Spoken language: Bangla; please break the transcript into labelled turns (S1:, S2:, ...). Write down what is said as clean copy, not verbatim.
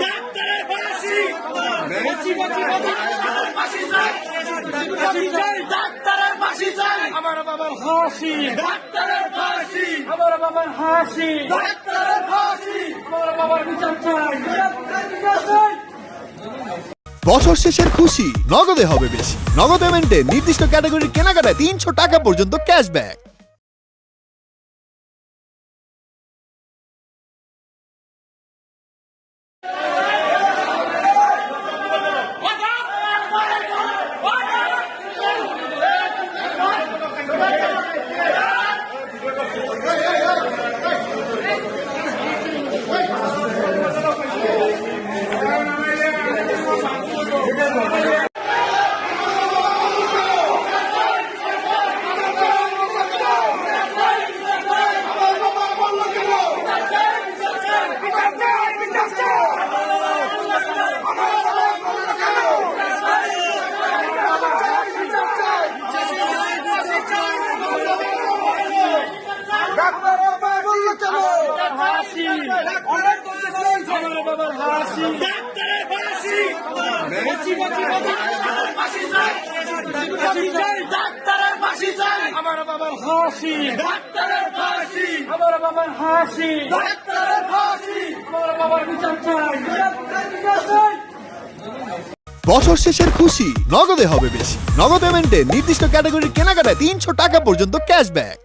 S1: ডাক্তারের ফাঁসি, ডাক্তারের ফাঁসি চাই, আমার বাবার হাসি, ডাক্তারের ফাঁসি, আমার বাবার হাসি, ডাক্তারের ফাঁসি, আমার বাবার বিচার চাই।
S2: বছর শেষের খুশি নগদে হবে বেশি। নগদ পেমেন্টে নির্দিষ্ট ক্যাটাগরির কেনাকাটায় 300 টাকা পর্যন্ত ক্যাশব্যাক।
S1: ডাক্তারের ফাঁসি চাই, আমার বাবার হাসি, ডাক্তারের ফাঁসি, আমার বাবার হাসি, ডাক্তারের ফাঁসি, আমার বাবার বিচার চাই।
S2: বছর শেষের খুশি নগদে হবে বেশি। নগদ পেমেন্টে নির্দিষ্ট ক্যাটাগরির কেনাকাটায় 300 টাকা পর্যন্ত ক্যাশব্যাক।